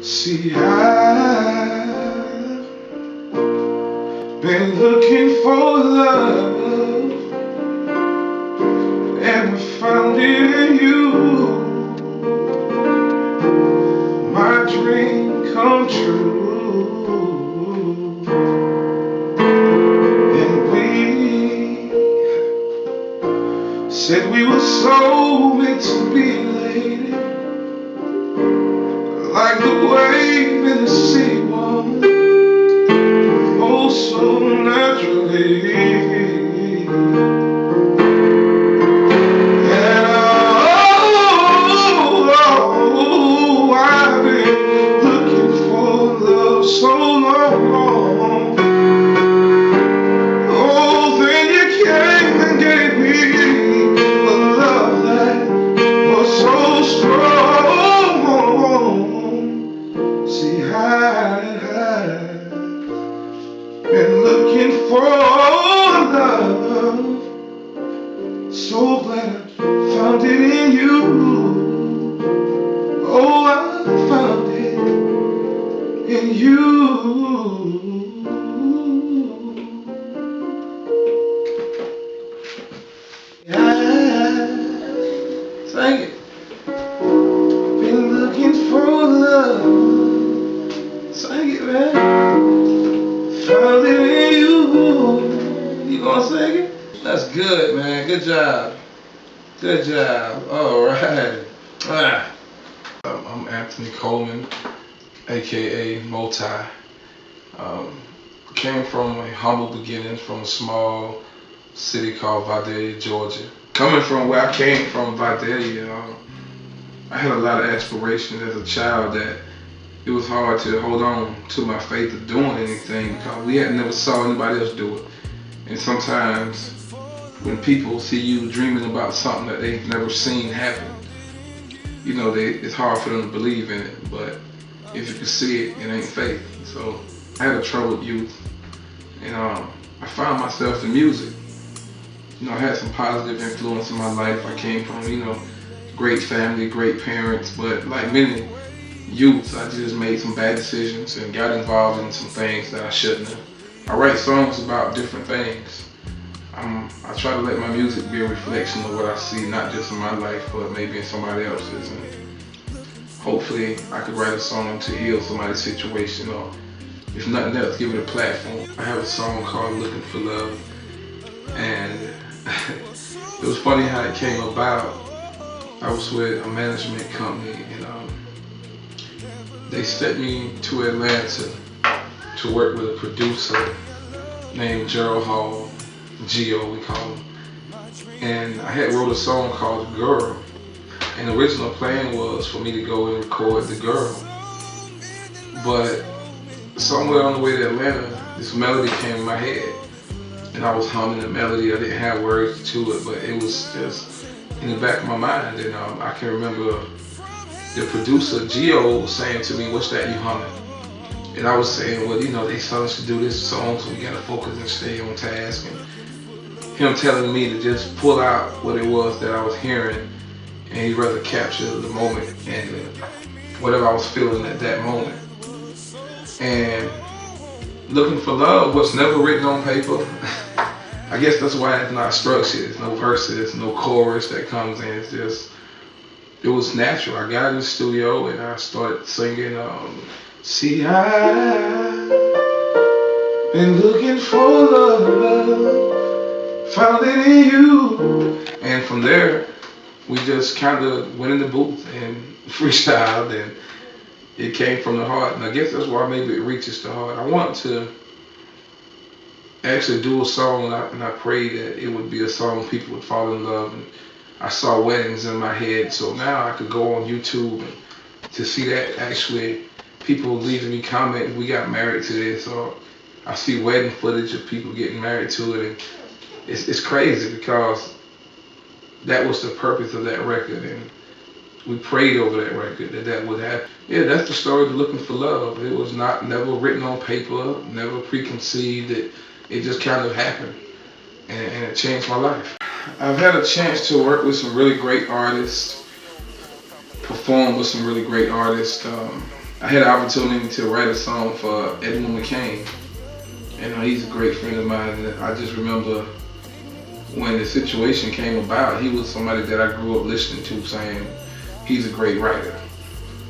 See, I've been looking for love, and I found it in you. My dream come true, and we said we were so meant to be, lady, like the wave in the sea wall, oh so naturally. And oh, I've been looking for love so long. Oh, then you came and gave me a love that was so strong. See, I've been looking for love, so glad I found it in you. Oh, I found it in you. Sing it. Been looking for love. Sing it, man. Found it in you. You gonna sing it? That's good, man. Good job. Good job. All right. I'm Anthony Coleman, aka Mul-Ty. Came from a humble beginnings from a small city called Vidalia, Georgia. Coming from where I came from, Vidalia, I had a lot of aspirations as a child that it was hard to hold on to my faith of doing anything because we had never saw anybody else do it. And sometimes when people see you dreaming about something that they've never seen happen, you know, it's hard for them to believe in it. But if you can see it, it ain't faith. So I had a troubled youth, and I found myself in music. You know, I had some positive influence in my life. I came from, you know, great family, great parents, but like many youths, I just made some bad decisions and got involved in some things that I shouldn't have. I write songs about different things. I try to let my music be a reflection of what I see, not just in my life, but maybe in somebody else's. And hopefully, I could write a song to heal somebody's situation, or if nothing else, give it a platform. I have a song called "Looking for Love," and it was funny how it came about. I was with a management company, and they sent me to Atlanta to work with a producer named Gerald Hall, Geo we call him. And I had wrote a song called "The Girl," and the original plan was for me to go and record "The Girl." But somewhere on the way to Atlanta, this melody came in my head, and I was humming the melody. I didn't have words to it, but it was just in the back of my mind. And I can remember the producer, Geo, was saying to me, "What's that you humming?" And I was saying, well, you know, they told us to do this song, so we gotta focus and stay on task. And him telling me to just pull out what it was that I was hearing, and he'd rather capture the moment and whatever I was feeling at that moment. And looking for love was never written on paper. I guess that's why it's not structured. There's no verses, no chorus that comes in. It's just, it was natural. I got in the studio and I started singing. See, I've been looking for love, found it in you. And from there, we just kind of went in the booth and freestyled, and it came from the heart. And I guess that's why maybe it reaches the heart. I want to actually do a song, and I prayed that it would be a song people would fall in love. And I saw weddings in my head, so now I could go on YouTube and to see that actually people leaving me comments, "We got married to this," or I see wedding footage of people getting married to it. And it's crazy because that was the purpose of that record, and we prayed over that record that would happen. Yeah, that's the story of Looking for Love. It was never written on paper, never preconceived. It just kind of happened, and it changed my life. I've had a chance to work with some really great artists, perform with some really great artists. I had the opportunity to write a song for Edwin McCain, and he's a great friend of mine. And I just remember when the situation came about, he was somebody that I grew up listening to, saying he's a great writer.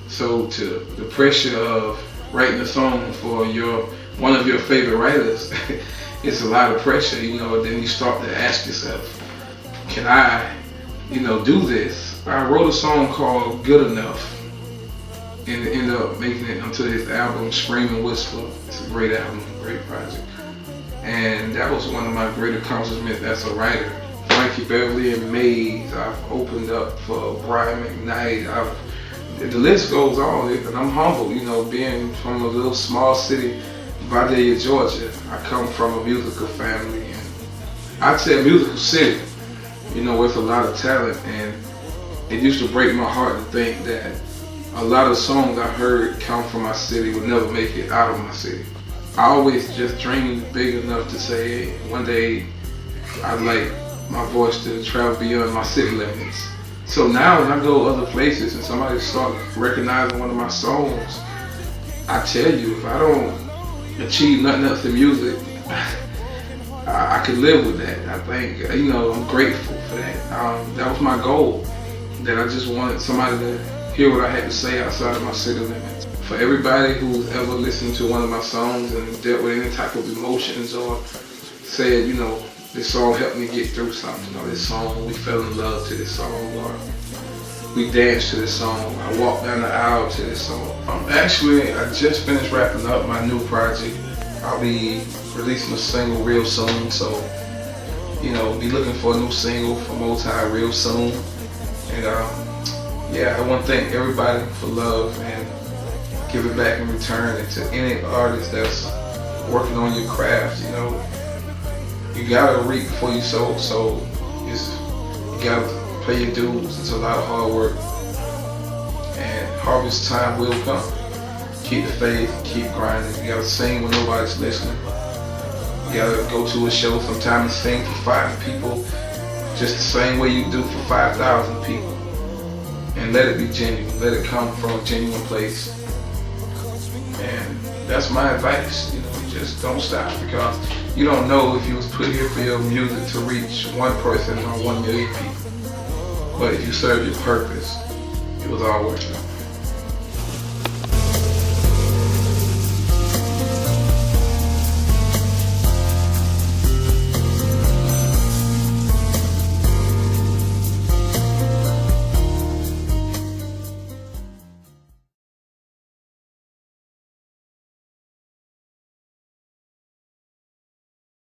So to the pressure of writing a song for one of your favorite writers, it's a lot of pressure, you know. Then you start to ask yourself, can I, do this? I wrote a song called Good Enough, and ended up making it onto this album, Scream and Whisper. It's a great album, great project. And that was one of my great accomplishments as a writer. Frankie Beverly and Maze, I've opened up for Brian McKnight. The list goes on, and I'm humble, being from a little small city, Vidalia, Georgia. I come from a musical family, and I'd say a musical city, with a lot of talent. And it used to break my heart to think that a lot of songs I heard come from my city would never make it out of my city. I always just dreamed big enough to say, hey, one day I'd like my voice to travel beyond my city limits. So now when I go other places and somebody starts recognizing one of my songs, I tell you, if I don't achieve nothing else in music, I could live with that. I think, I'm grateful for that. That was my goal, that I just wanted somebody to hear what I had to say outside of my city limits. For everybody who's ever listened to one of my songs and dealt with any type of emotions or said, this song helped me get through something, or this song, we fell in love to this song, or we danced to this song, I walked down the aisle to this song. Actually, I just finished wrapping up my new project. I'll be releasing a single real soon, so, be looking for a new single for Mul-Ty real soon. And I want to thank everybody for love and give it back in return. And to any artist that's working on your craft, you gotta reap before you sow, so you gotta pay your dues. It's a lot of hard work, and harvest time will come. Keep the faith, keep grinding. You gotta sing when nobody's listening. You gotta go to a show sometime and sing for 5 people, just the same way you do for 5,000 people. And let it be genuine. Let it come from a genuine place. And that's my advice. Just don't stop, because you don't know if you was put here for your music to reach one person or 1 million people. But if you serve your purpose, it was all worth it.